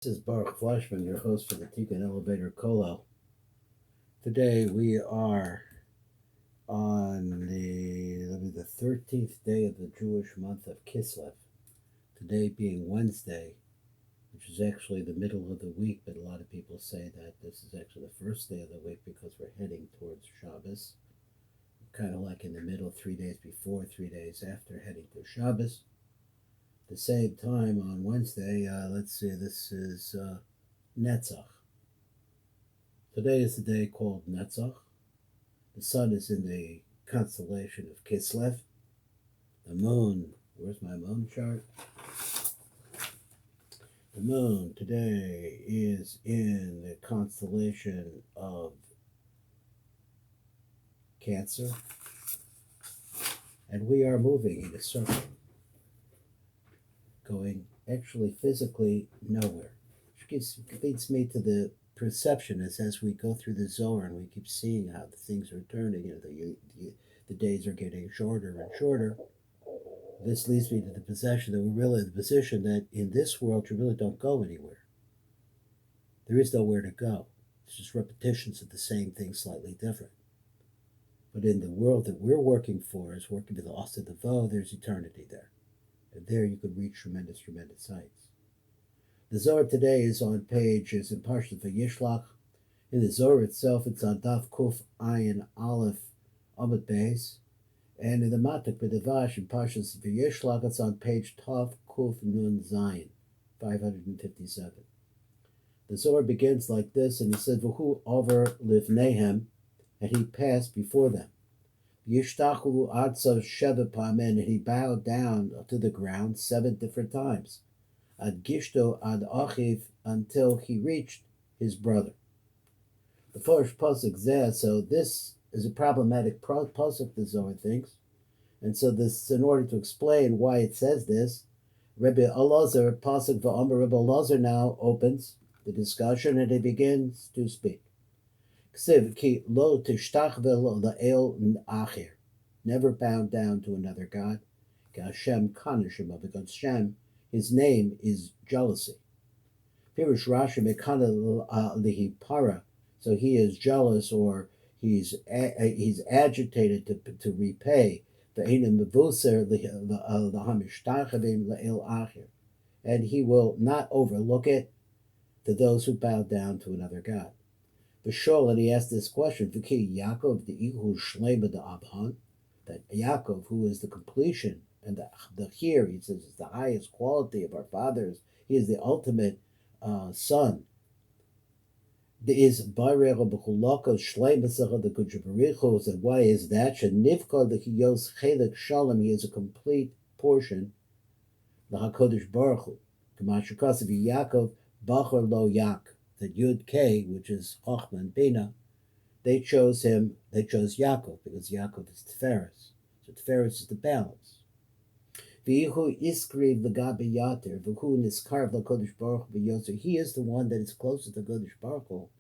This is Baruch Fleischman, your host for the Tikkun Elevator Kollel. Today we are on the 13th day of the Jewish month of Kislev. Today being Wednesday, which is actually the middle of the week, but a lot of people say that this is actually the first day of the week because we're heading towards Shabbos. Kind of like in the middle, 3 days before, 3 days after heading to Shabbos. At the same time on Wednesday, this is Netzach. Today is the day called Netzach. The sun is in the constellation of Kislev. The moon, where's my moon chart? The moon today is in the constellation of Cancer. And we are moving in a circle, going actually physically nowhere. Which leads me to the perception as we go through the Zohar and we keep seeing how the things are turning, the days are getting shorter and shorter. This leads me to the position that we're really in the position that in this world you really don't go anywhere. There is nowhere to go. It's just repetitions of the same thing, slightly different. But in the world that we're working for, is working with the Asa Devo, there's eternity there. And there you could reach tremendous heights. The Zohar today is in Parshat Vayishlach. In the Zohar itself, it's on Daf Kuf Ayin Aleph Amud Beis. And in the Matok M'dvash in Parshat Vayishlach, it's on page Tav Kuf Nun Zayin, 557. The Zohar begins like this, and he said, V'hu over livnehem, and he passed before them. Yishtachu adsav sheva pamen, and he bowed down to the ground 7 different times. Ad gishto ad achiv, until he reached his brother. The first pasuk zeh, so this is a problematic pasuk, the Zohar thinks. And so this, in order to explain why it says this, Rebbe Elazar, pasuk v'amar Rebbe Elazar now opens the discussion and he begins to speak. Ki lo tishtach velo la'el acher, never bow down to another god. Hashem kanashima, because Hashem, his name is jealousy. Pirush Rashi mekana lihipara, so he is jealous or he's agitated to repay. Ve'enim mevuser l'hamishtachavim la'el acher, and he will not overlook it to those who bow down to another god. V'shol, and he asked this question, V'ki Yaakov de'ihu shlema da'abhan, that Yaakov, who is the completion, and the here, he says, is the highest quality of our fathers, he is the ultimate son. Is Barer b'chulako shlema sacha the Kujabarichos, and why is that? Shenivka l'kiyos chelik shalom, he is a complete portion, l'hakodesh Baruch Hu. K'mashukasa v'Yaakov bachar lo yak. That Yud K, which is Chochmah and Bina, they chose Yaakov, because Yaakov is Tiferes. So Tiferes is the balance. V'yihu iskriv l'gabe yater, v'hu niskarv l'kodesh baruch v'yoser. He is the one that is closest to Kodesh Baruch Hu,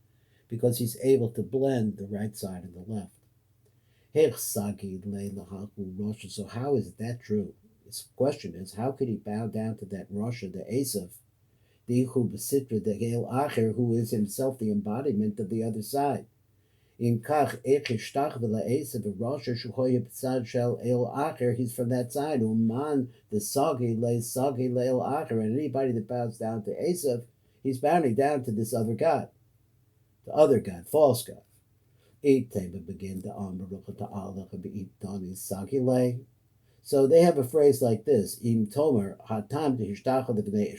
because he's able to blend the right side and the left. Hech sagi le'lahaku Rosha. So how is that true? His question is, how could he bow down to that Rosha, the Esav, who is himself the embodiment of the other side? He's from that side. And anybody that bows down to Esav, he's bowing down to this other God, false God. So they have a phrase like this: Im Tomer Hatam Tehishtacha Lefi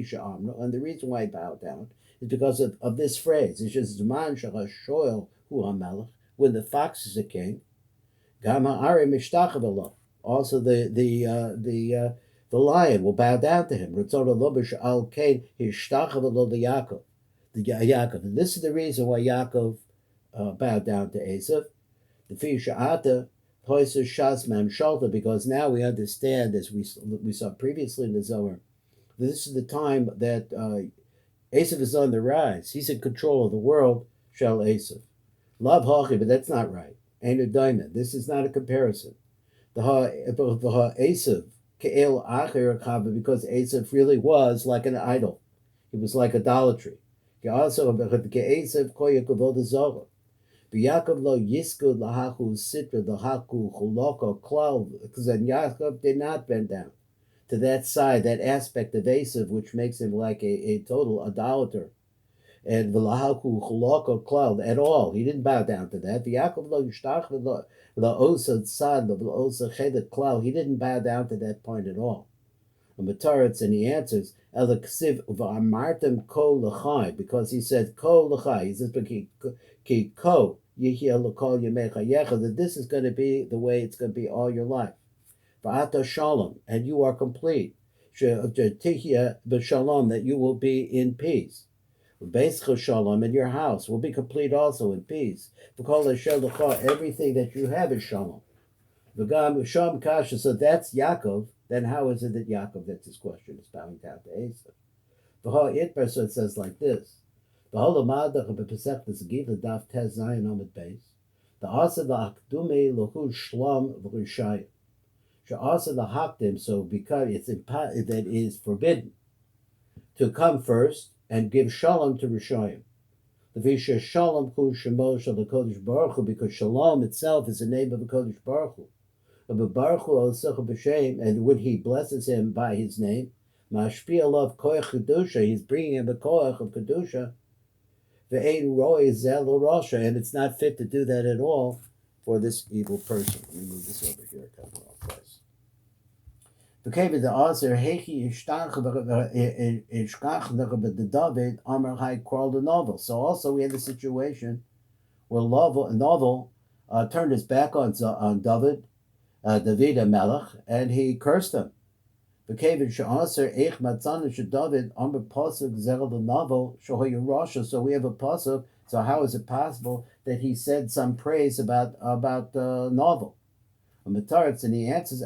Sha'amro, and the reason why he bowed down is because of this phrase. It's just Zman Shachashoel Hu HaMelech, when the fox is a king. Gam Ha'ari Mishtacha V'lo. Also the lion will bow down to him. Ritzon Lo B'Sha'al Kain Hishtacha V'lo Yaakov. Yaakov, and this is the reason why Yaakov bowed down to Esav. The Sha'ata Toiser Shas Mam Shalta, because now we understand, as we saw previously in the Zohar, this is the time that Esav is on the rise. He's in control of the world, Shal Esav. Love Hachi, but that's not right. Ain't a diamond. This is not a comparison. The Esav Ke'el Acher Chava, because Esav really was like an idol. It was like idolatry. Also, Ke'esav Koya Kavod Zohar. Yaakov lo yiskud lahaku sitra lahaku chuloko klal, because then Yaakov did not bend down to that side, that aspect of Esav, which makes him like a total idolater. And v'lahaku chuloko klal at all. He didn't bow down to that. Yaakov lo yishtach lo osa tzad lo osa chedet klal. He didn't bow down to that point at all. And he answers, Elaksiv v'amartem kol l'chai, because he said kol l'chai. He says, ki ko yihya l'kol yamechayecha, that this is going to be the way it's going to be all your life. V'ata shalom, and you are complete. Tihya b'shalom, that you will be in peace. V'beischa shalom, and your house will be complete also in peace. V'kol asher l'cha, everything that you have is shalom. V'gam sham kasha, so that's Yaakov. Then how is it that Yaakov, that's his question, is bowing down to Esav? So it says like this. The asa v'akdume lohu shlam v'rishayim. She'asa v'hakdim, so because that is forbidden to come first and give shalom to Rishayim. The Visha shalom hu shemo shel HaKadosh Baruch Hu, because shalom itself is the name of the Kodesh Baruch Hu. And when he blesses him by his name, Mashpia love koach kedusha, he's bringing him the koach of kedusha. Ve'ein roi zel rosha, and it's not fit to do that at all for this evil person. Let me move this over here. Come on, place. V'kevid the author hechi ishtach David Amar Hai crawled the novel. So also we had the situation where Novel turned his back on David. David Melech, and he cursed him. So we have a pasuk. So how is it possible that he said some praise about Novel? And he answers,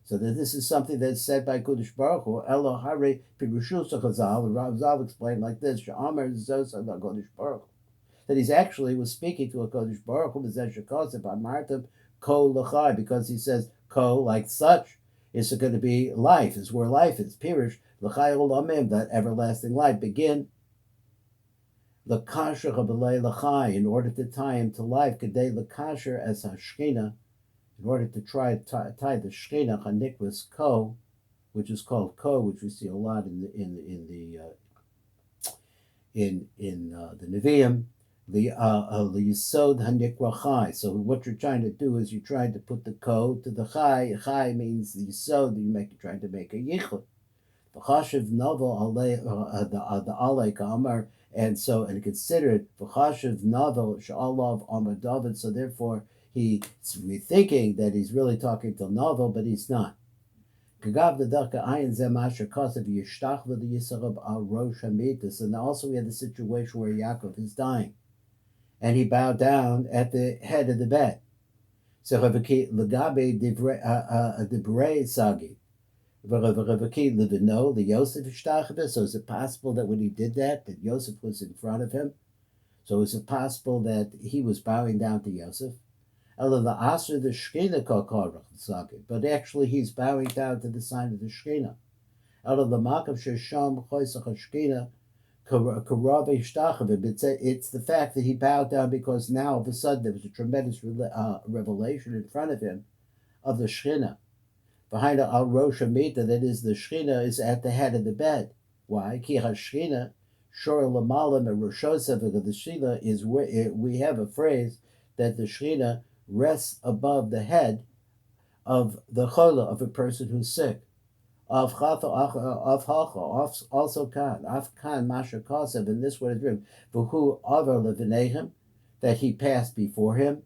so that this is something that's said by Kodesh Baruch Hu. Rav explained like this: Kodesh Baruch, that he's actually was speaking to a Kodesh Baruch Hu, because he says ko, like such, is going to be life, is where life is. Pirush l'chai olamim, that everlasting life. Begin l'kasher b'lei l'chai, in order to tie him to life. Kedei l'kasher as hashchina, in order to try to tie the shchina hanikvas ko, which is called ko, which we see a lot in the Nevi'im. The Yisod Hanikra Chai. So what you're trying to do is you're trying to put the ko to the chai. Chai means the Yisod. You're trying to make a yichud. The Chashiv Novel the Alei Kamar, and considered the Chashiv Novel Sha'alav Amar David. So therefore we're thinking that he's really talking to Novel, but he's not. And also we had the situation where Yaakov is dying, and he bowed down at the head of the bed. So is it possible that when he did that Yosef was in front of him? So is it possible that he was bowing down to Yosef? But actually he's bowing down to the sign of the Shekhinah. It's the fact that he bowed down because now all of a sudden there was a tremendous revelation in front of him of the Shekhinah. Behind Al Rosh Hamita, that is, the Shekhinah is at the head of the bed. Why? Ki HaShekhinah, Shor Lamalam and Roshosav, the Shekhinah is where we have a phrase that the Shekhinah rests above the head of the chola, of a person who's sick. Of Hacha, also Khan, Af Khan Masha Kasev, and this word is written, V'hu Avar Levinehim, that he passed before them.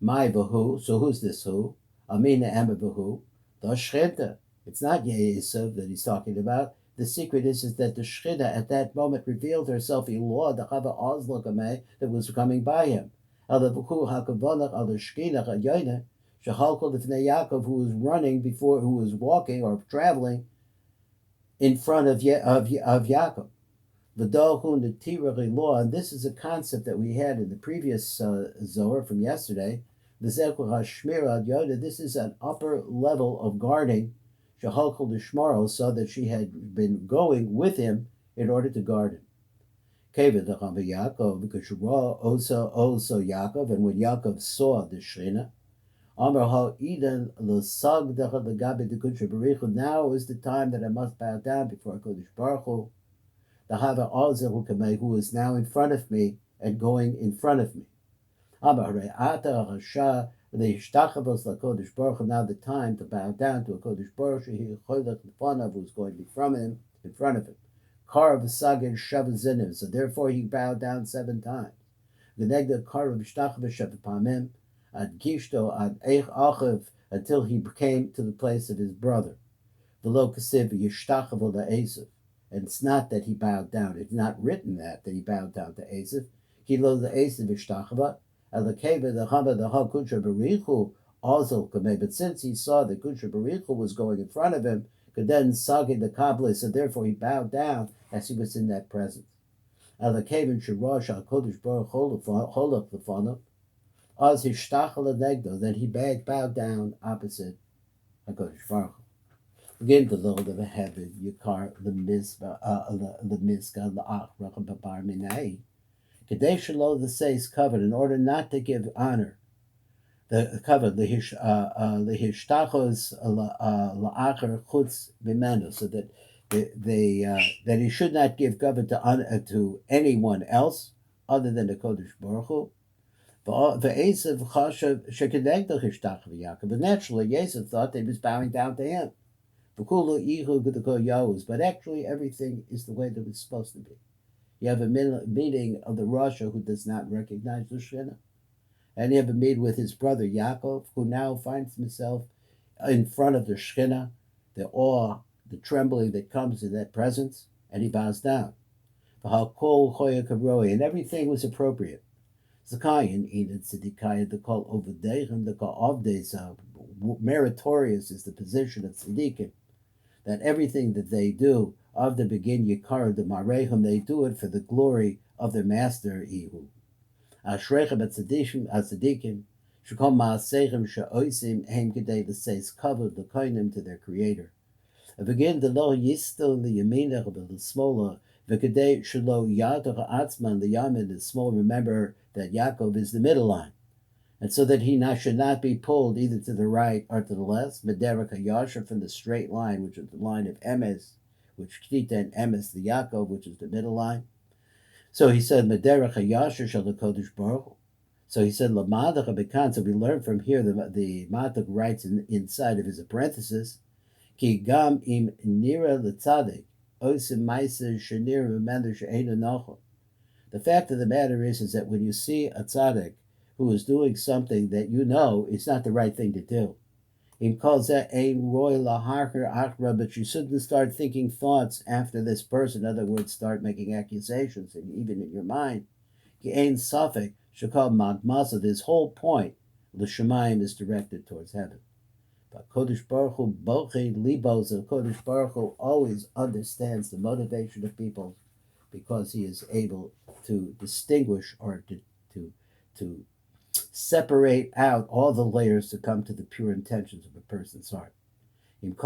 My V'hu, so who's this who? Amina Ema V'hu, the Shechita. It's not Yesov that he's talking about. The secret is that the Shechita at that moment revealed herself in law, the Chava Ozlokameh, that was coming by him. Al V'hu HaKavanach, Al Shekhinah HaYoinah, Shehalkol Lifnei Yaakov, who was walking or traveling in front of Yaakov. V'dohu netira law, and this is a concept that we had in the previous Zohar from yesterday. V'zechu hashmira ad yoda. This is an upper level of guarding. Shehalchol d'shmaro, so that she had been going with him in order to guard him. Keved Yaakov, because also Yaakov, and when Yaakov saw the Shechina, Amar ha Eden l'sag decha l'gabe de Kudsha Baruch Hu. Now is the time that I must bow down before Kodesh Baruch Hu. The Hava Ozel who is now in front of me and going in front of me. Amar re'ata hasha le'ishtachavos l'Kodesh Baruch Hu. Now the time to bow down to a Kodesh Baruch Hu. He choylech l'fanav, who's going to be from him, in front of him. Kar v'sagir shav zinim. So therefore he bowed down 7 times. V'negda kar v'shtachavos shav pamim. Ad gishto ad eich achiv, until he came to the place of his brother. V'lo kasiv yishtachavo la'esav. And it's not that he bowed down. It's not written that he bowed down to Esav. Ki lo la'esav yishtachava. Alakeva the ha Kudsha Baruch Hu also kamei. But since he saw that Kudsha Baruch Hu was going in front of him, could then sagid the kabbalah, so therefore he bowed down as he was in that presence. Alakeva shirash al Kodesh Baruch Hu holach lefanav. As hishtachal negdo, then he bowed down opposite HaKadosh Baruch Hu. Again, the Lord of heaven, Yikar, the Mizka, the Achrach, Babar Minai. Kadesh Shalo, the says covered, in order not to give honor, the covered, the Hishtachos, La'achar, Chutz, Vimenu, so that that he should not give cover to anyone else other than the Kodesh Baruch Hu. But naturally, Yosef thought they was bowing down to him. But actually, everything is the way that it's supposed to be. You have a meeting of the Rasha who does not recognize the Shechina, and you have a meeting with his brother Yaakov, who now finds himself in front of the Shechina, the awe, the trembling that comes in that presence, and he bows down. And everything was appropriate. Zakayin, Eden Tzedikaya, the call over Deichem, the call of days, meritorious is the position of Tzedikim, that everything that they do, of the begin Yikar, the Marehim, they do it for the glory of their master, Ihu. Ashrechem at Tzedikim, Shekol Ma'asechem Sha'oisim, Heim Kedei, the says, covered the Koinim to their creator. Begin the Lo Yisto, the Yaminach, the smaller, the Kedei Shalo Yadach Atzman, the Yamin is small. Remember that Yaakov is the middle line, and so that he should not be pulled either to the right or to the left. Mederek HaYasher, from the straight line, which is the line of Emes, which Ketita and Emes, the Yaakov, which is the middle line. So he said, Mederek HaYasher shall the Kodesh Baruch Hu. So he said, Lamadach HaBekan. So we learn from here, the Matok writes inside of his parenthesis, Ki gam im nira l'tzadik, osim ma'aser shenir v'mender she'einu nochel. The fact of the matter is that when you see a tzaddik who is doing something that you know is not the right thing to do, but you shouldn't start thinking thoughts after this person. In other words, start making accusations, and even in your mind. This whole point, l'shamayim, is directed towards heaven. But Kodesh Baruch Hu bochei libos, and Kodesh Baruch Hu always understands the motivation of people, because he is able to distinguish or to separate out all the layers to come to the pure intentions of a person's heart. That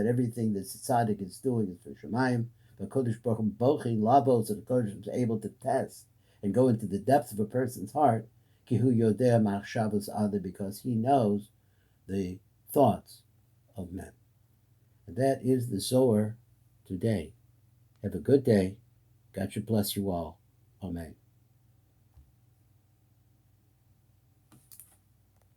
everything that tzaddik is doing is for Shemayim, but Kodesh Baruch Hu bochei labos, and Kodesh is able to test and go into the depths of a person's heart, kihu yodea machshavos ada, because he knows the thoughts of men. And that is the Zohar today. Have a good day. God should bless you all. Amen.